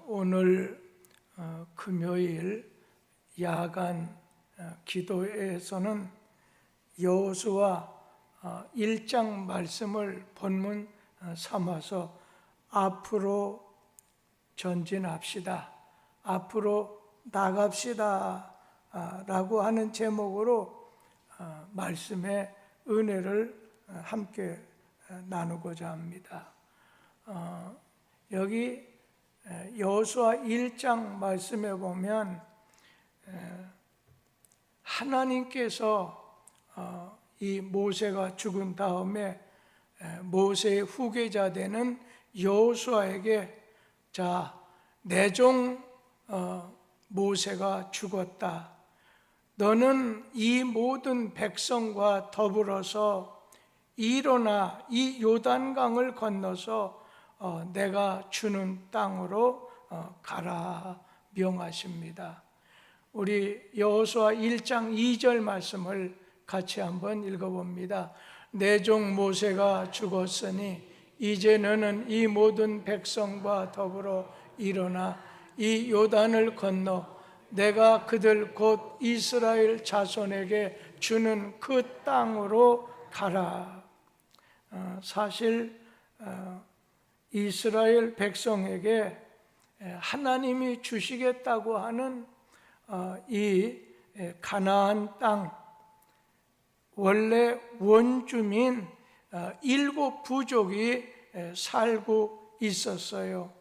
오늘 금요일 야간 기도회에서는 여호수아 1장 말씀을 본문 삼아서 앞으로 전진합시다, 앞으로 나갑시다 라고 하는 제목으로 말씀의 은혜를 함께 나누고자 합니다. 여기 여호수아 1장 말씀에 보면 하나님께서 이 모세가 죽은 다음에 모세의 후계자 되는 여호수아에게 자, 내 종 모세가 죽었다. 너는 이 모든 백성과 더불어서 일어나 이 요단강을 건너서 내가 주는 땅으로 가라 명하십니다. 우리 여호수아 1장 2절 말씀을 같이 한번 읽어봅니다. 내 종 모세가 죽었으니 이제 너는 이 모든 백성과 더불어 일어나 이 요단을 건너 내가 그들 곧 이스라엘 자손에게 주는 그 땅으로 가라. 사실 이스라엘 백성에게 하나님이 주시겠다고 하는 이 가나안 땅, 원래 원주민 7 부족이 살고 있었어요.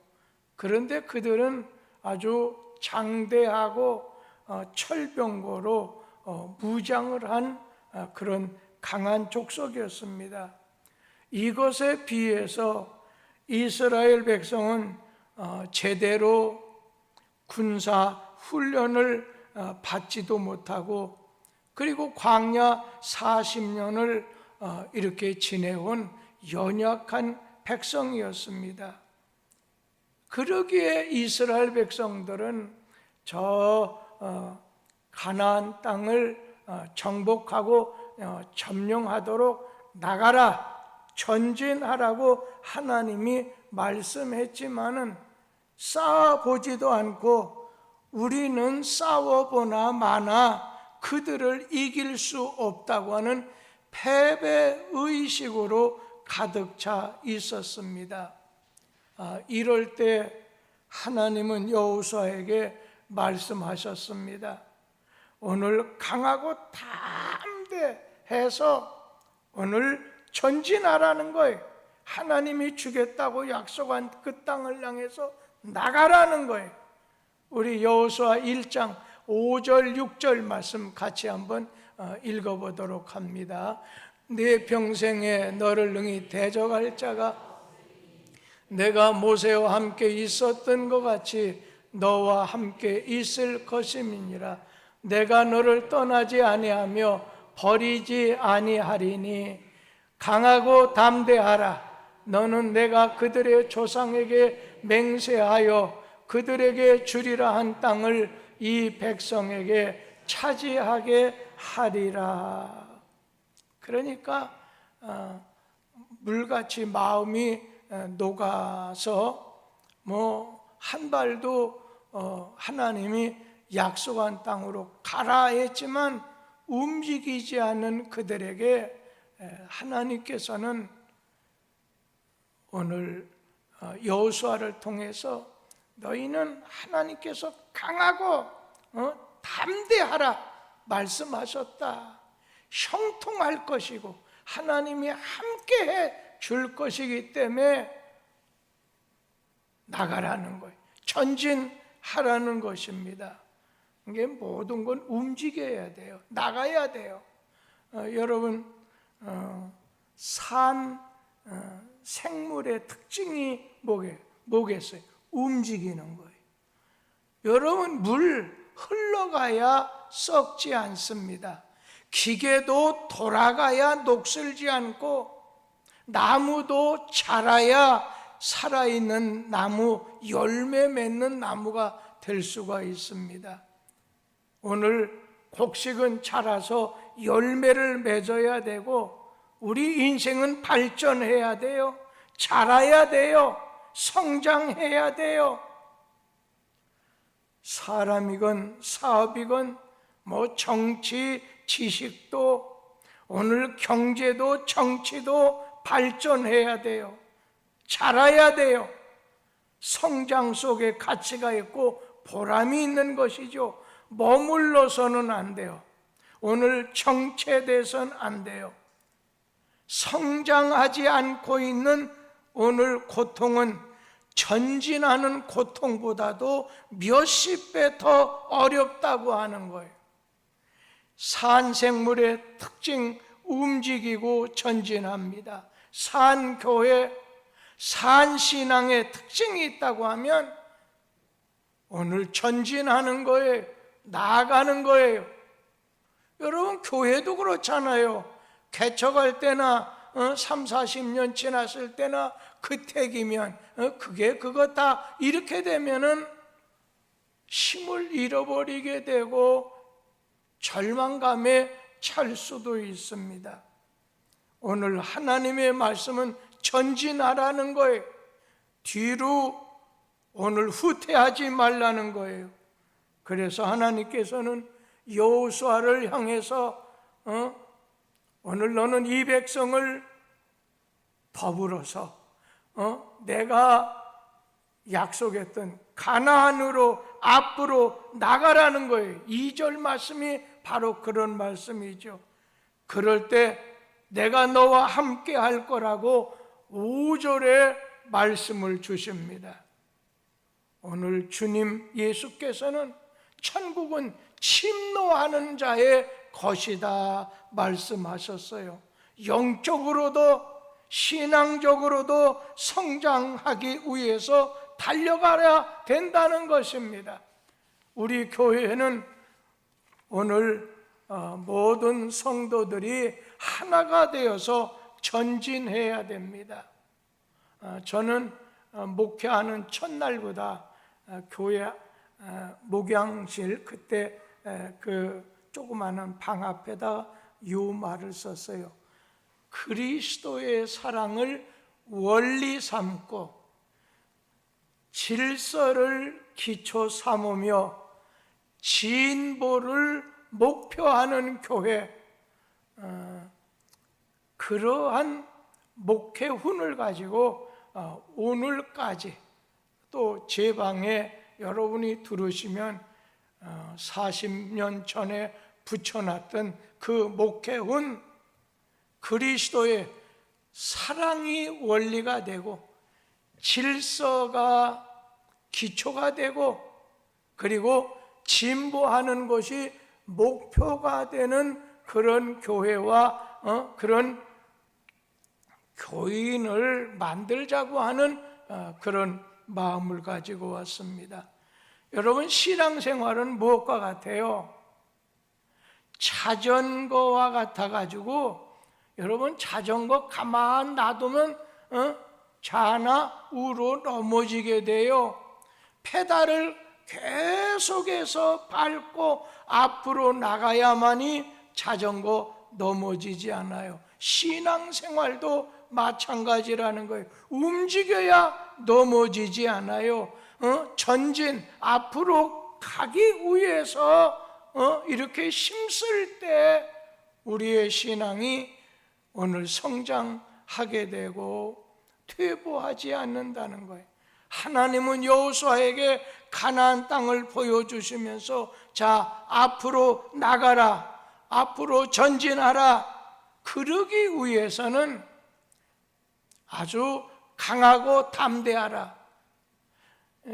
그런데 그들은 아주 장대하고 철병거로 무장을 한 그런 강한 족속이었습니다. 이것에 비해서 이스라엘 백성은 제대로 군사 훈련을 받지도 못하고 그리고 광야 40년을 이렇게 지내온 연약한 백성이었습니다. 그러기에 이스라엘 백성들은 저 가나안 땅을 정복하고 점령하도록 나가라, 전진하라고 하나님이 말씀했지만은 싸워보지도 않고 우리는 싸워보나 마나 그들을 이길 수 없다고 하는 패배의식으로 가득 차 있었습니다. 이럴 때 하나님은 여호수아에게 말씀하셨습니다. 오늘 강하고 담대해서 오늘 전진하라는 거예요. 하나님이 주겠다고 약속한 그 땅을 향해서 나가라는 거예요. 우리 여호수아 1장 5절 6절 말씀 같이 한번 읽어보도록 합니다. 내 평생에 너를 능히 대적할 자가 내가 모세와 함께 있었던 것 같이 너와 함께 있을 것임이니라. 내가 너를 떠나지 아니하며 버리지 아니하리니 강하고 담대하라. 너는 내가 그들의 조상에게 맹세하여 그들에게 주리라 한 땅을 이 백성에게 차지하게 하리라. 그러니까 물같이 마음이 녹아서 한 발도 하나님이 약속한 땅으로 가라 했지만 움직이지 않는 그들에게 하나님께서는 오늘 여호수아를 통해서 너희는 하나님께서 강하고 담대하라 말씀하셨다. 형통할 것이고 하나님이 함께해 줄 것이기 때문에 나가라는 거예요. 전진하라는 것입니다. 이게 모든 건 움직여야 돼요. 나가야 돼요. 여러분 산 생물의 특징이 뭐겠어요? 움직이는 거예요. 여러분 물 흘러가야 썩지 않습니다. 기계도 돌아가야 녹슬지 않고 나무도 자라야 살아있는 나무, 열매 맺는 나무가 될 수가 있습니다. 오늘 곡식은 자라서 열매를 맺어야 되고 우리 인생은 발전해야 돼요. 자라야 돼요. 성장해야 돼요. 사람이건 사업이건 뭐 정치, 지식도 오늘 경제도 정치도 발전해야 돼요. 자라야 돼요. 성장 속에 가치가 있고 보람이 있는 것이죠. 머물러서는 안 돼요. 오늘 정체돼서는 안 돼요. 성장하지 않고 있는 오늘 고통은 전진하는 고통보다도 몇십 배 더 어렵다고 하는 거예요. 산생물의 특징, 움직이고 전진합니다. 산교회, 산신앙의 특징이 있다고 하면 오늘 전진하는 거예요. 나아가는 거예요. 여러분, 교회도 그렇잖아요. 개척할 때나 3, 40년 지났을 때나 그때기면 그거 다 이렇게 되면은 힘을 잃어버리게 되고 절망감에 찰 수도 있습니다. 오늘 하나님의 말씀은 전진하라는 거예요. 뒤로 오늘 후퇴하지 말라는 거예요. 그래서 하나님께서는 여호수아를 향해서 오늘 너는 이 백성을 더불어서 내가 약속했던 가나안으로 앞으로 나가라는 거예요. 2절 말씀이 바로 그런 말씀이죠. 그럴 때 내가 너와 함께 할 거라고 5절에 말씀을 주십니다. 오늘 주님 예수께서는 천국은 침노하는 자의 것이다 말씀하셨어요. 영적으로도 신앙적으로도 성장하기 위해서 달려가야 된다는 것입니다. 우리 교회는 오늘 모든 성도들이 하나가 되어서 전진해야 됩니다. 저는 목회하는 첫날보다 교회 목양실 그때 그 조그마한 방 앞에다 요 말을 썼어요. 그리스도의 사랑을 원리 삼고 질서를 기초 삼으며 진보를 목표하는 교회, 그러한 목회훈을 가지고 오늘까지 또 제 방에 여러분이 들으시면 40년 전에 붙여놨던 그 목회훈, 그리스도의 사랑이 원리가 되고 질서가 기초가 되고 그리고 진보하는 것이 목표가 되는 그런 교회와 그런 교인을 만들자고 하는 그런 마음을 가지고 왔습니다. 여러분, 신앙생활은 무엇과 같아요? 자전거와 같아가지고 여러분, 자전거 가만 놔두면 좌나 우로 넘어지게 돼요. 페달을 계속해서 밟고 앞으로 나가야만이 자전거 넘어지지 않아요. 신앙생활도 마찬가지라는 거예요. 움직여야 넘어지지 않아요. 전진, 앞으로 가기 위해서 이렇게 힘쓸 때 우리의 신앙이 오늘 성장하게 되고 퇴보하지 않는다는 거예요. 하나님은 여호수아에게 가나안 땅을 보여주시면서 자, 앞으로 나가라, 앞으로 전진하라. 그러기 위해서는 아주 강하고 담대하라.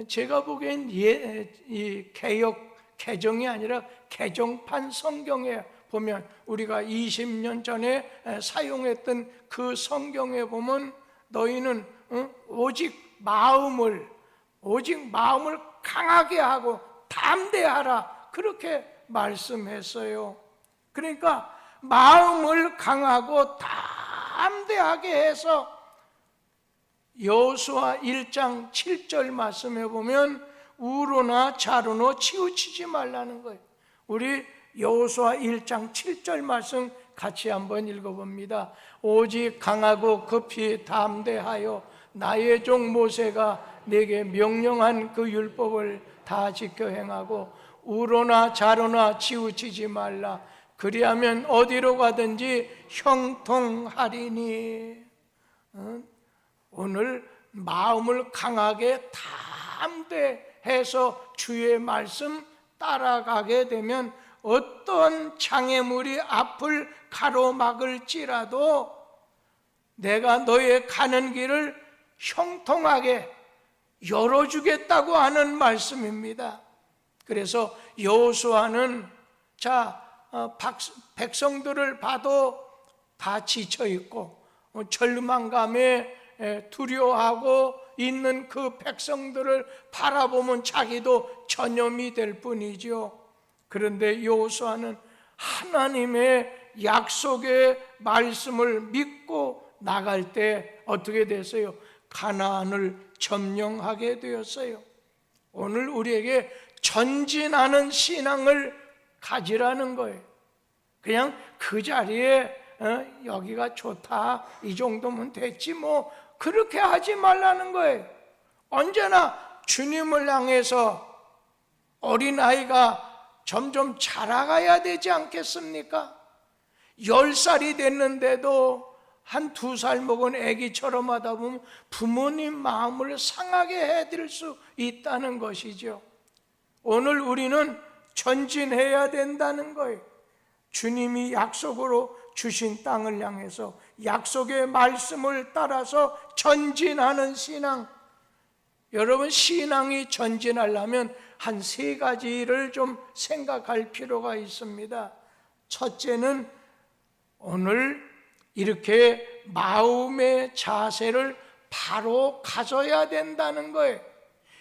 제가 보기엔 이 개정이 아니라 개정판 성경에 보면 우리가 20년 전에 사용했던 그 성경에 보면 너희는 오직 마음을 강하게 하고 담대하라 그렇게 말씀했어요. 그러니까 마음을 강하고 담대하게 해서 여호수아 1장 7절 말씀에 보면 우로나 좌로나 치우치지 말라는 거예요. 우리 여호수아 1장 7절 말씀 같이 한번 읽어봅니다. 오직 강하고 급히 담대하여 나의 종 모세가 내게 명령한 그 율법을 다 지켜 행하고 우로나 좌로나 치우치지 말라. 그리하면 어디로 가든지 형통하리니. 오늘 마음을 강하게 담대해서 주의 말씀 따라가게 되면 어떤 장애물이 앞을 가로막을지라도 내가 너의 가는 길을 형통하게 열어주겠다고 하는 말씀입니다. 그래서 여호수아는 백성들을 봐도 다 지쳐있고 절망감에 두려워하고 있는 그 백성들을 바라보면 자기도 전염이 될 뿐이죠. 그런데 여호수아는 하나님의 약속의 말씀을 믿고 나갈 때 어떻게 됐어요? 가나안을 점령하게 되었어요. 오늘 우리에게 전진하는 신앙을 가지라는 거예요. 그냥 그 자리에 여기가 좋다 이 정도면 됐지 뭐 그렇게 하지 말라는 거예요. 언제나 주님을 향해서 어린아이가 점점 자라가야 되지 않겠습니까? 10살이 됐는데도 한 2살 먹은 아기처럼 하다 보면 부모님 마음을 상하게 해드릴 수 있다는 것이죠. 오늘 우리는 전진해야 된다는 거예요. 주님이 약속으로 주신 땅을 향해서 약속의 말씀을 따라서 전진하는 신앙. 여러분, 신앙이 전진하려면 한 3가지를 좀 생각할 필요가 있습니다. 첫째는 오늘 이렇게 마음의 자세를 바로 가져야 된다는 거예요.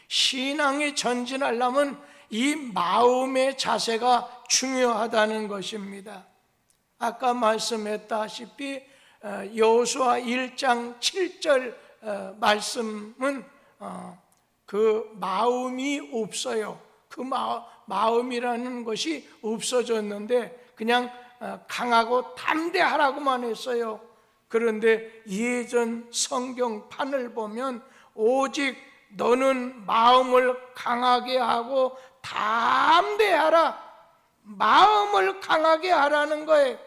신앙이 전진하려면 이 마음의 자세가 중요하다는 것입니다. 아까 말씀했다시피 여호수아 1장 7절 말씀은 그 마음이 없어요. 그 마음이라는 것이 없어졌는데 그냥 강하고 담대하라고만 했어요. 그런데 예전 성경판을 보면 오직 너는 마음을 강하게 하고 담대하라, 마음을 강하게 하라는 거예요.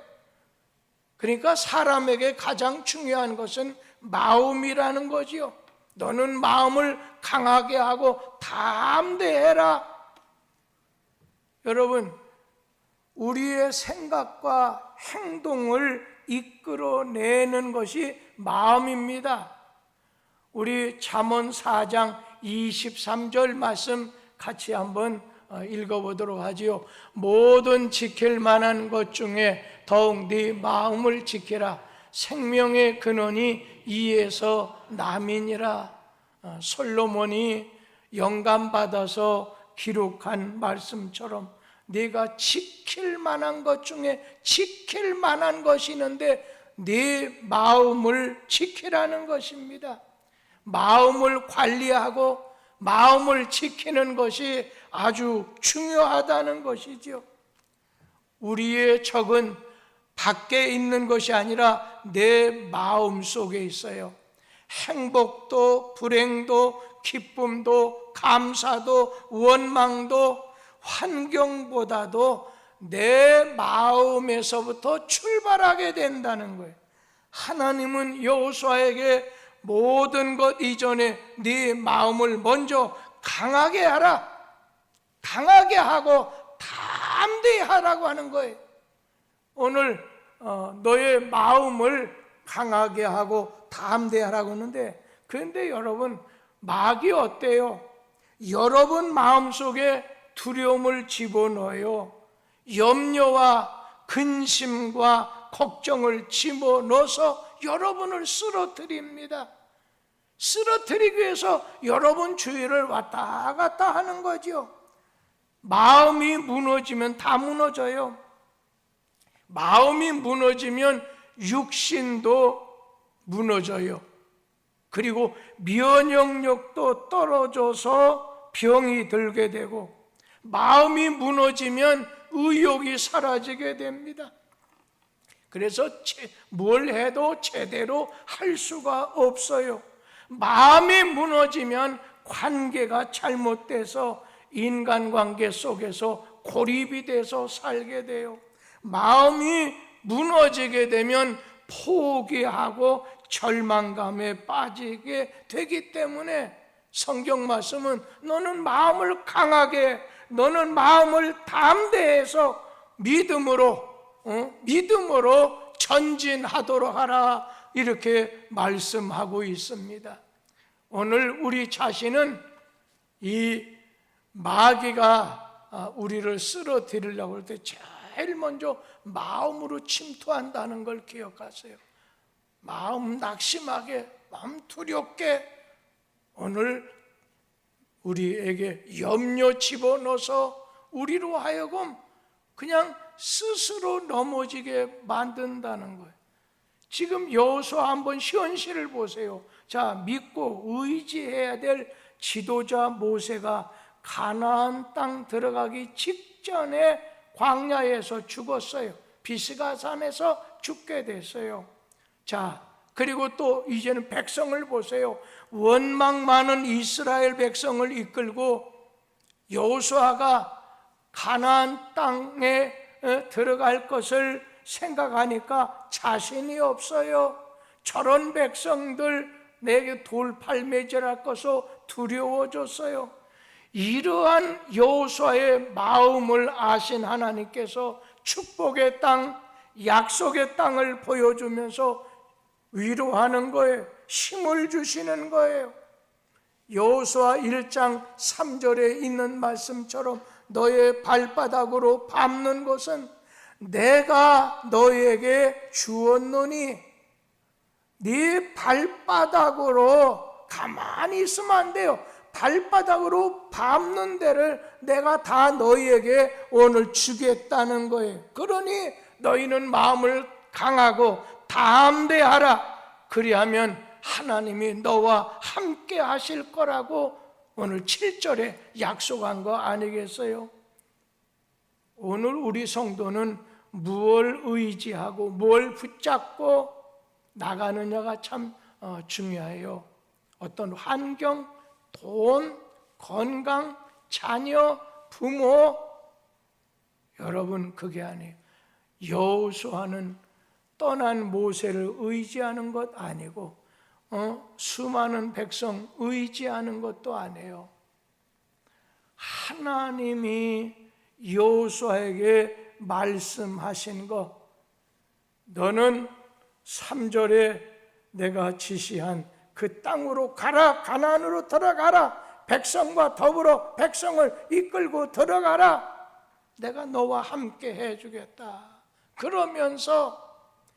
그러니까 사람에게 가장 중요한 것은 마음이라는 거지요. 너는 마음을 강하게 하고 담대해라. 여러분, 우리의 생각과 행동을 이끌어내는 것이 마음입니다. 우리 잠언 4장 23절 말씀 같이 한번 읽어보도록 하지요. 모든 지킬 만한 것 중에 더욱 네 마음을 지키라. 생명의 근원이 이에서 남이니라. 솔로몬이 영감받아서 기록한 말씀처럼 네가 지킬 만한 것 중에 지킬 만한 것이 있는데 네 마음을 지키라는 것입니다. 마음을 관리하고 마음을 지키는 것이 아주 중요하다는 것이죠. 우리의 적은 밖에 있는 것이 아니라 내 마음 속에 있어요. 행복도 불행도 기쁨도 감사도 원망도 환경보다도 내 마음에서부터 출발하게 된다는 거예요. 하나님은 여호수아에게 모든 것 이전에 네 마음을 먼저 강하게 하라, 강하게 하고 담대히 하라고 하는 거예요. 오늘 너의 마음을 강하게 하고 담대히 하라고 하는데, 그런데 여러분, 마귀 어때요? 여러분 마음속에 두려움을 집어넣어요. 염려와 근심과 걱정을 집어넣어서 여러분을 쓰러뜨립니다. 쓰러뜨리기 위해서 여러분 주위를 왔다 갔다 하는 거죠. 마음이 무너지면 다 무너져요. 마음이 무너지면 육신도 무너져요. 그리고 면역력도 떨어져서 병이 들게 되고, 마음이 무너지면 의욕이 사라지게 됩니다. 그래서 뭘 해도 제대로 할 수가 없어요. 마음이 무너지면 관계가 잘못돼서 인간관계 속에서 고립이 돼서 살게 돼요. 마음이 무너지게 되면 포기하고 절망감에 빠지게 되기 때문에 성경 말씀은 너는 마음을 강하게, 너는 마음을 담대해서 믿음으로 전진하도록 하라, 이렇게 말씀하고 있습니다. 오늘 우리 자신은 이 마귀가 우리를 쓰러뜨리려고 할 때 제일 먼저 마음으로 침투한다는 걸 기억하세요. 마음 낙심하게, 마음 두렵게 오늘 우리에게 염려 집어넣어서 우리로 하여금 그냥 스스로 넘어지게 만든다는 거예요. 지금 여호수아 한번 현실을 보세요. 자, 믿고 의지해야 될 지도자 모세가 가나안 땅 들어가기 직전에 광야에서 죽었어요. 비스가산에서 죽게 됐어요. 자, 그리고 또 이제는 백성을 보세요. 원망 많은 이스라엘 백성을 이끌고 여호수아가 가나안 땅에 들어갈 것을 생각하니까 자신이 없어요. 저런 백성들 내게 돌팔 매질할 것을 두려워졌어요. 이러한 여호수아의 마음을 아신 하나님께서 축복의 땅, 약속의 땅을 보여주면서 위로하는 거예요. 힘을 주시는 거예요. 여호수아 1장 3절에 있는 말씀처럼 너의 발바닥으로 밟는 것은 내가 너에게 주었노니, 네 발바닥으로 가만히 있으면 안 돼요. 발바닥으로 밟는 데를 내가 다 너희에게 오늘 주겠다는 거예요. 그러니 너희는 마음을 강하고 담대하라. 그리하면 하나님이 너와 함께 하실 거라고 오늘 7절에 약속한 거 아니겠어요? 오늘 우리 성도는 무엇을 의지하고 뭘 붙잡고 나가느냐가 참 중요해요. 어떤 환경, 돈, 건강, 자녀, 부모, 여러분 그게 아니에요. 여호수아는 떠난 모세를 의지하는 것 아니고 수많은 백성 의지하는 것도 아니에요. 하나님이 여호수아에게 말씀하신 것, 너는 3절에 내가 지시한 그 땅으로 가라, 가나안으로 들어가라, 백성과 더불어 백성을 이끌고 들어가라, 내가 너와 함께 해주겠다. 그러면서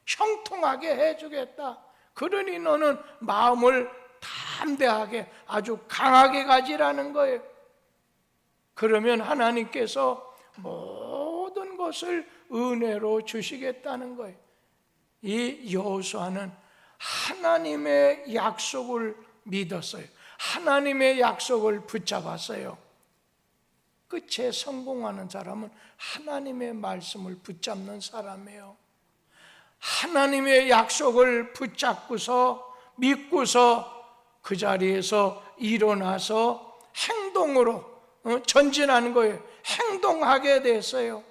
형통하게 해주겠다. 그러니 너는 마음을 담대하게 아주 강하게 가지라는 거예요. 그러면 하나님께서 모든 것을 은혜로 주시겠다는 거예요. 이 여호수아는 하나님의 약속을 믿었어요. 하나님의 약속을 붙잡았어요. 끝에 성공하는 사람은 하나님의 말씀을 붙잡는 사람이에요. 하나님의 약속을 붙잡고서 믿고서 그 자리에서 일어나서 행동으로 전진하는 거예요. 행동하게 됐어요.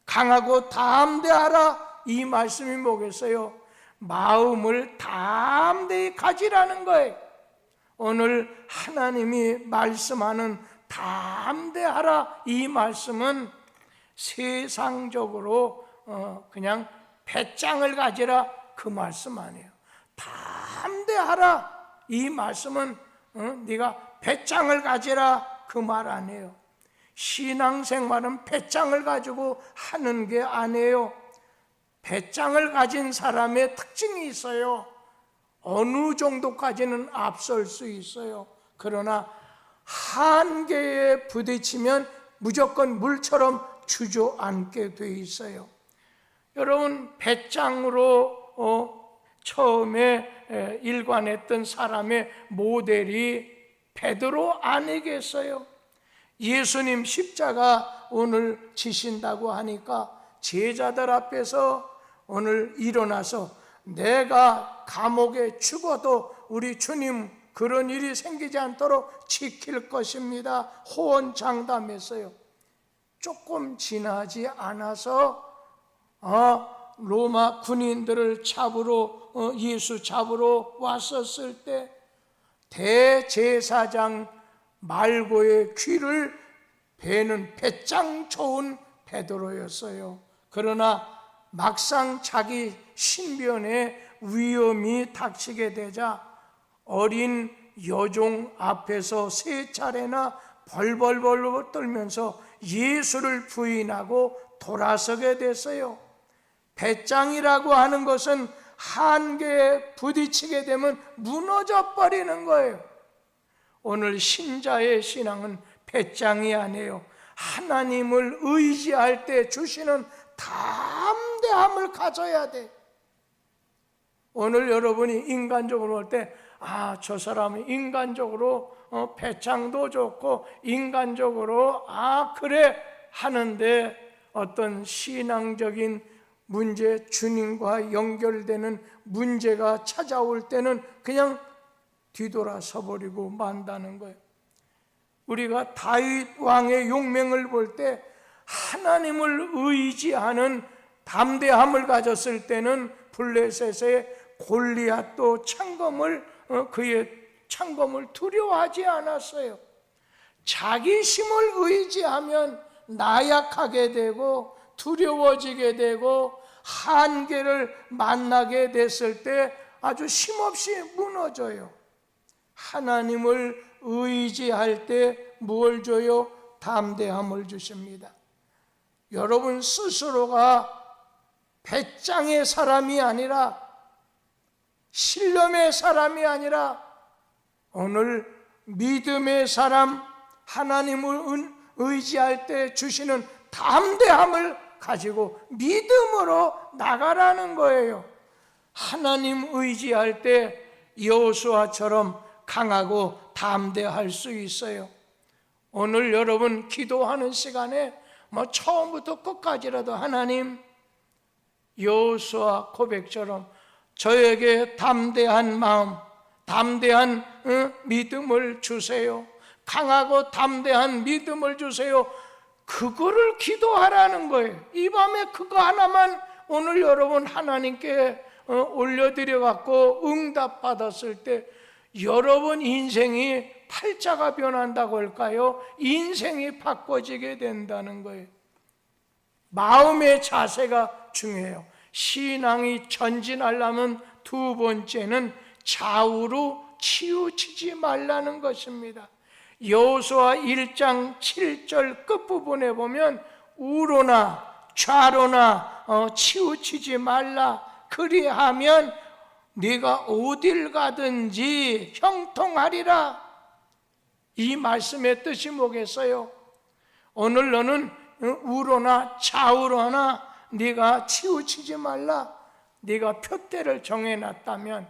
강하고 담대하라, 이 말씀이 뭐겠어요? 마음을 담대히 가지라는 거예요. 오늘 하나님이 말씀하는 담대하라, 이 말씀은 세상적으로 그냥 배짱을 가지라, 그 말씀 아니에요. 담대하라, 이 말씀은 네가 배짱을 가지라, 그 말 아니에요. 신앙생활은 배짱을 가지고 하는 게 아니에요. 배짱을 가진 사람의 특징이 있어요. 어느 정도까지는 앞설 수 있어요. 그러나 한계에 부딪히면 무조건 물처럼 주저앉게 돼 있어요. 여러분, 배짱으로 처음에 일관했던 사람의 모델이 베드로 아니겠어요? 예수님 십자가 오늘 지신다고 하니까 제자들 앞에서 오늘 일어나서 내가 감옥에 죽어도 우리 주님 그런 일이 생기지 않도록 지킬 것입니다. 호언장담했어요. 조금 지나지 않아서 로마 군인들을 예수 잡으러 왔었을 때 대제사장 말고의 귀를 베는 배짱 좋은 베드로였어요. 그러나 막상 자기 신변에 위험이 닥치게 되자 어린 여종 앞에서 3차례나 벌벌벌 떨면서 예수를 부인하고 돌아서게 됐어요. 배짱이라고 하는 것은 한계에 부딪히게 되면 무너져 버리는 거예요. 오늘 신자의 신앙은 배짱이 아니에요. 하나님을 의지할 때 주시는 담대함을 가져야 돼. 오늘 여러분이 인간적으로 볼 때 저 사람은 인간적으로 배짱도 좋고 인간적으로 그래 하는데 어떤 신앙적인 문제, 주님과 연결되는 문제가 찾아올 때는 그냥 뒤돌아서 버리고 만다는 거예요. 우리가 다윗 왕의 용맹을 볼 때 하나님을 의지하는 담대함을 가졌을 때는 블레셋의 골리앗도 그의 창검을 두려워하지 않았어요. 자기 힘을 의지하면 나약하게 되고 두려워지게 되고 한계를 만나게 됐을 때 아주 힘없이 무너져요. 하나님을 의지할 때 뭘 줘요? 담대함을 주십니다. 여러분 스스로가 배짱의 사람이 아니라 신념의 사람이 아니라 오늘 믿음의 사람, 하나님을 의지할 때 주시는 담대함을 가지고 믿음으로 나가라는 거예요. 하나님 의지할 때 여호수아처럼 강하고 담대할 수 있어요. 오늘 여러분 기도하는 시간에 처음부터 끝까지라도 하나님 여호수아 고백처럼 저에게 담대한 마음, 담대한 믿음을 주세요. 강하고 담대한 믿음을 주세요. 그거를 기도하라는 거예요. 이 밤에 그거 하나만 오늘 여러분 하나님께 올려드려 갖고 응답 받았을 때 여러분 인생이 팔자가 변한다고 할까요? 인생이 바꿔지게 된다는 거예요. 마음의 자세가 중요해요. 신앙이 전진하려면 두 번째는 좌우로 치우치지 말라는 것입니다. 여호수아 1장 7절 끝부분에 보면 우로나 좌로나 치우치지 말라. 그리하면 네가 어딜 가든지 형통하리라. 이 말씀의 뜻이 뭐겠어요? 오늘 너는 우로나 좌우로나 네가 치우치지 말라. 네가 표대를 정해놨다면,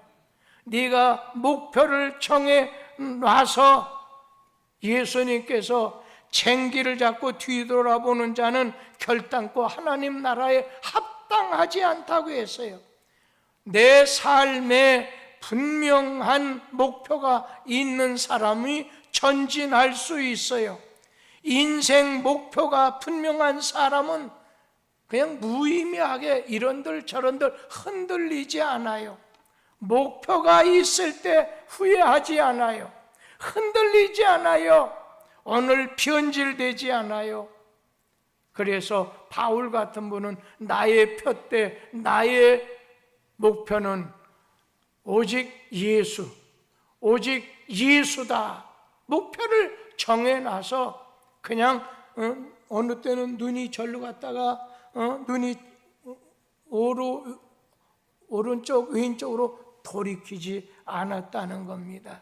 네가 목표를 정해놔서 예수님께서 쟁기를 잡고 뒤돌아보는 자는 결단코 하나님 나라에 합당하지 않다고 했어요. 내 삶에 분명한 목표가 있는 사람이 전진할 수 있어요. 인생 목표가 분명한 사람은 그냥 무의미하게 이런들 저런들 흔들리지 않아요. 목표가 있을 때 후회하지 않아요. 흔들리지 않아요. 오늘 변질되지 않아요. 그래서 바울 같은 분은 나의 표대, 나의 목표는 오직 예수, 오직 예수다. 목표를 정해놔서 그냥 어느 때는 눈이 절로 갔다가 눈이 오른쪽 왼쪽으로 돌이키지 않았다는 겁니다.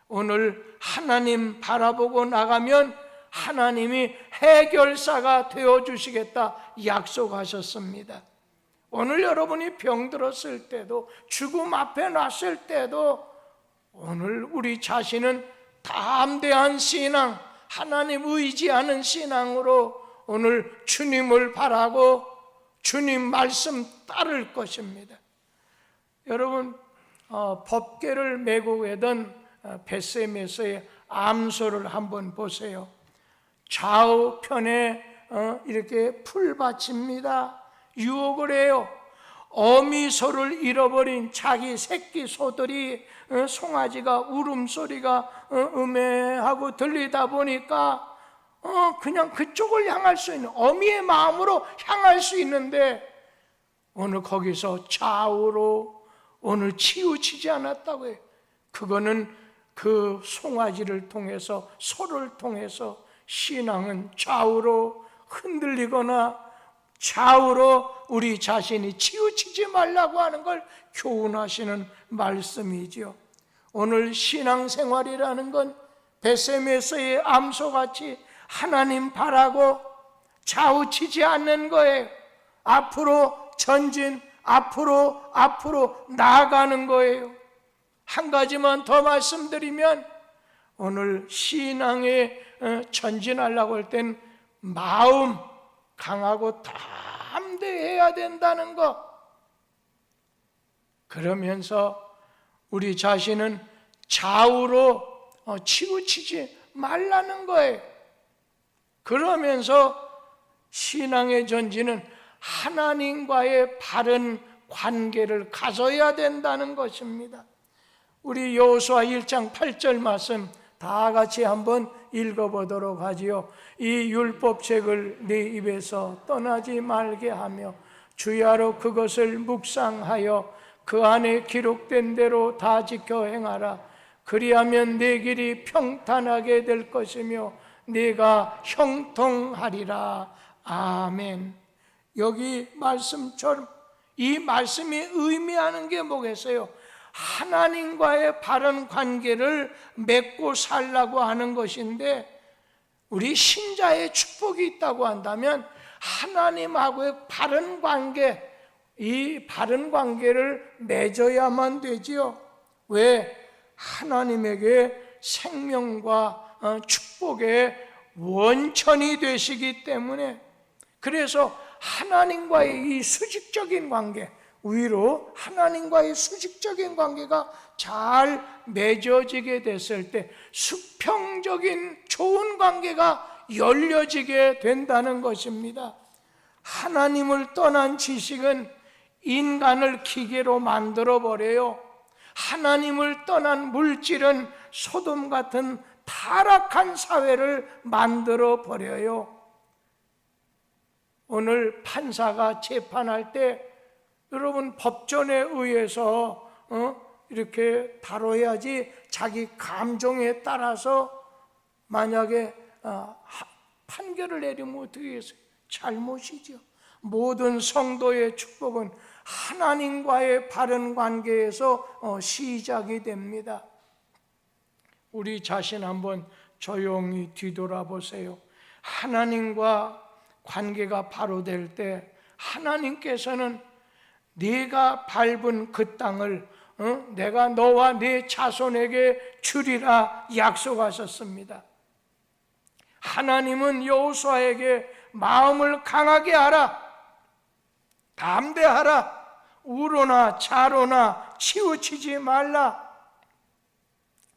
오늘 하나님 바라보고 나가면 하나님이 해결사가 되어주시겠다 약속하셨습니다. 오늘 여러분이 병들었을 때도 죽음 앞에 놨을 때도 오늘 우리 자신은 담대한 신앙, 하나님 의지하는 신앙으로 오늘 주님을 바라고 주님 말씀 따를 것입니다. 여러분 법궤를 메고 가던 벳세메서의 암소를 한번 보세요. 좌우편에 이렇게 풀밭입니다. 유혹을 해요. 어미 소를 잃어버린 자기 새끼 소들이 송아지가 울음소리가 음해하고 들리다 보니까 그냥 그쪽을 향할 수 있는, 어미의 마음으로 향할 수 있는데 오늘 거기서 좌우로 오늘 치우치지 않았다고 해요. 그거는 그 송아지를 통해서, 소를 통해서 신앙은 좌우로 흔들리거나 좌우로 우리 자신이 치우치지 말라고 하는 걸 교훈하시는 말씀이지요. 오늘 신앙생활이라는 건 벳세메서의 암소같이 하나님 바라고 좌우치지 않는 거예요. 앞으로 전진, 앞으로 나아가는 거예요. 한 가지만 더 말씀드리면 오늘 신앙에 전진하려고 할 땐 마음 강하고 담대해야 된다는 것. 그러면서 우리 자신은 좌우로 치우치지 말라는 거예요. 그러면서 신앙의 전진은 하나님과의 바른 관계를 가져야 된다는 것입니다. 우리 여호수아 1장 8절 말씀 다 같이 한번 읽어보도록 하지요. 이 율법책을 네 입에서 떠나지 말게 하며 주야로 그것을 묵상하여 그 안에 기록된 대로 다 지켜 행하라. 그리하면 네 길이 평탄하게 될 것이며 네가 형통하리라. 아멘. 여기 말씀처럼 이 말씀이 의미하는 게 뭐겠어요? 하나님과의 바른 관계를 맺고 살라고 하는 것인데, 우리 신자의 축복이 있다고 한다면 하나님하고의 바른 관계, 이 바른 관계를 맺어야만 되지요. 왜? 하나님에게 생명과 축복의 원천이 되시기 때문에. 그래서 하나님과의 이 수직적인 관계, 위로 하나님과의 수직적인 관계가 잘 맺어지게 됐을 때 수평적인 좋은 관계가 열려지게 된다는 것입니다. 하나님을 떠난 지식은 인간을 기계로 만들어버려요. 하나님을 떠난 물질은 소돔 같은 타락한 사회를 만들어버려요. 오늘 판사가 재판할 때 여러분 법전에 의해서 이렇게 다뤄야지 자기 감정에 따라서 만약에 판결을 내리면 어떻게 하겠어요? 잘못이죠. 모든 성도의 축복은 하나님과의 바른 관계에서 시작이 됩니다. 우리 자신 한번 조용히 뒤돌아보세요. 하나님과 관계가 바로 될 때 하나님께서는 네가 밟은 그 땅을 내가 너와 네 자손에게 주리라 약속하셨습니다. 하나님은 여호수아에게 마음을 강하게 하라, 담대하라, 우로나 좌로나 치우치지 말라.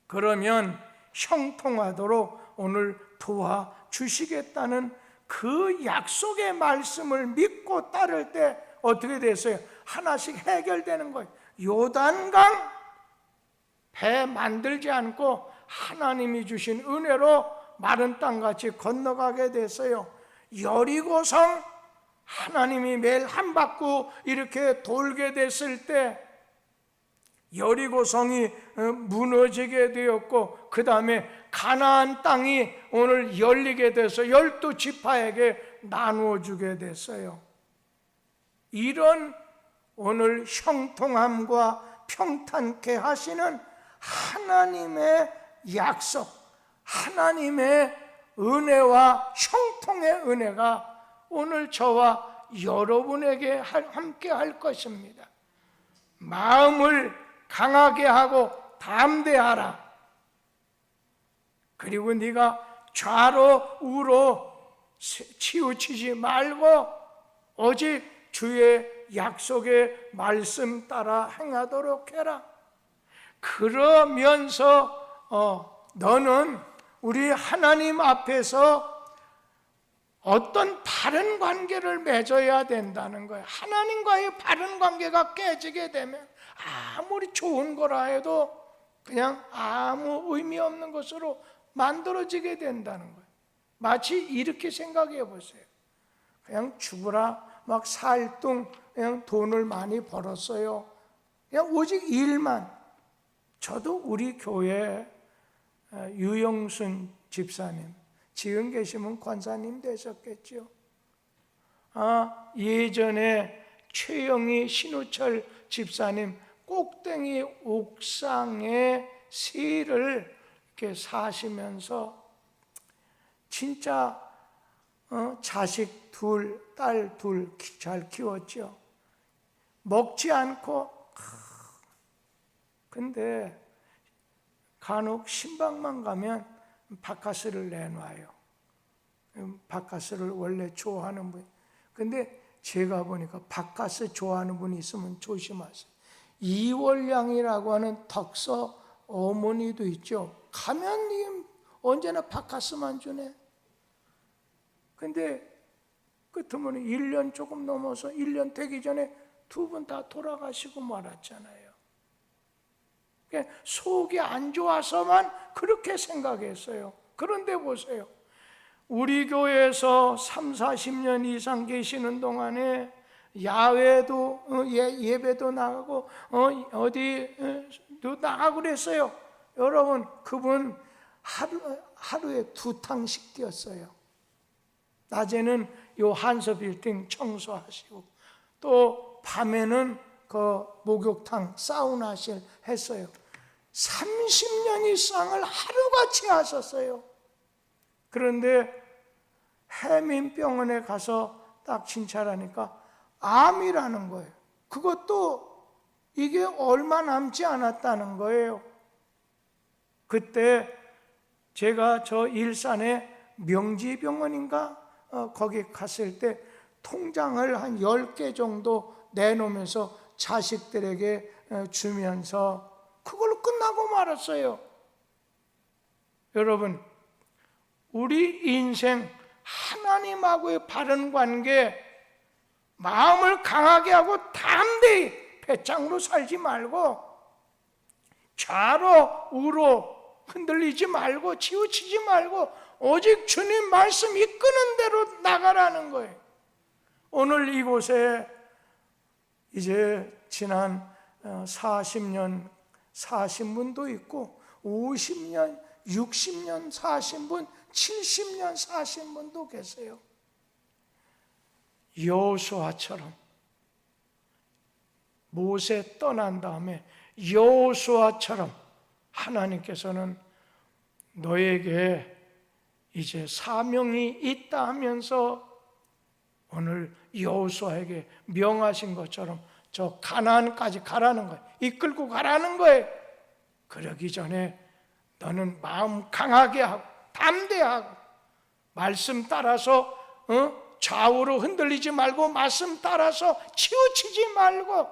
그러면 형통하도록 오늘 도와주시겠다는 그 약속의 말씀을 믿고 따를 때 어떻게 됐어요? 하나씩 해결되는 거예요. 요단강 배 만들지 않고 하나님이 주신 은혜로 마른 땅같이 건너가게 됐어요. 여리고성 하나님이 매일 한 바퀴 이렇게 돌게 됐을 때 여리고성이 무너지게 되었고, 그 다음에 가나안 땅이 오늘 열리게 돼서 12지파에게 나누어 주게 됐어요. 이런 오늘 형통함과 평탄케 하시는 하나님의 약속, 하나님의 은혜와 형통의 은혜가 오늘 저와 여러분에게 함께 할 것입니다. 마음을 강하게 하고 담대하라. 그리고 네가 좌로 우로 치우치지 말고 오직 주의 약속의 말씀 따라 행하도록 해라. 그러면서 너는 우리 하나님 앞에서 어떤 바른 관계를 맺어야 된다는 거예요. 하나님과의 바른 관계가 깨지게 되면 아무리 좋은 거라 해도 그냥 아무 의미 없는 것으로 만들어지게 된다는 거예요. 마치 이렇게 생각해 보세요. 그냥 죽으라 막 살뚱 그냥 돈을 많이 벌었어요. 그냥 오직 일만. 저도 우리 교회 유영순 집사님, 지금 계시면 권사님 되셨겠죠. 예전에 최영희 신우철 집사님 꼭대기 옥상에 세를 이렇게 사시면서 진짜 자식 둘, 딸 둘 잘 키웠죠. 먹지 않고. 근데 간혹 신방만 가면 바카스를 내놔요. 바카스를 원래 좋아하는 분. 근데 제가 보니까 바카스 좋아하는 분이 있으면 조심하세요. 이월량이라고 하는 덕서 어머니도 있죠. 가면 언제나 바카스만 주네. 근데 끝으로는 1년 조금 넘어서 1년 되기 전에 두 분 다 돌아가시고 말았잖아요. 속이 안 좋아서만 그렇게 생각했어요. 그런데 보세요. 우리 교회에서 30-40년 이상 계시는 동안에 야외도 예배도 나가고 어디도 나가고 그랬어요. 여러분, 그분 하루에 2탕씩 뛰었어요. 낮에는 요 한서 빌딩 청소하시고 또 밤에는 그 목욕탕 사우나실 했어요. 30년 이상을 하루같이 하셨어요. 그런데 해민병원에 가서 딱 진찰하니까 암이라는 거예요. 그것도 이게 얼마 남지 않았다는 거예요. 그때 제가 저 일산에 명지병원인가 거기 갔을 때 통장을 한 10개 정도 내놓으면서 자식들에게 주면서 그걸로 끝나고 말았어요. 여러분, 우리 인생 하나님하고의 바른 관계, 마음을 강하게 하고 담대히 배짱으로 살지 말고 좌로 우로 흔들리지 말고 치우치지 말고 오직 주님 말씀 이끄는 대로 나가라는 거예요. 오늘 이곳에 이제 지난 40년 사신 분도 있고 50년, 60년 사신 분, 70년 사신 분도 계세요. 여호수아처럼 모세 떠난 다음에 여호수아처럼 하나님께서는 너에게 이제 사명이 있다 하면서 오늘 여호수아에게 명하신 것처럼 저 가나안까지 가라는 거예요. 이끌고 가라는 거예요. 그러기 전에 너는 마음 강하게 하고 담대하고 말씀 따라서 좌우로 흔들리지 말고 말씀 따라서 치우치지 말고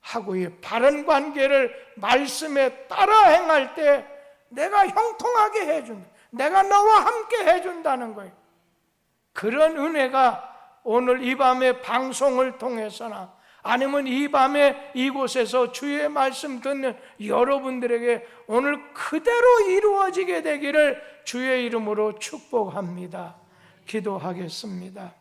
하나님하고의 바른 관계를 말씀에 따라 행할 때 내가 형통하게 해준다. 내가 너와 함께 해준다는 거예요. 그런 은혜가 오늘 이 밤에 방송을 통해서나 아니면 이 밤에 이곳에서 주의 말씀 듣는 여러분들에게 오늘 그대로 이루어지게 되기를 주의 이름으로 축복합니다. 기도하겠습니다.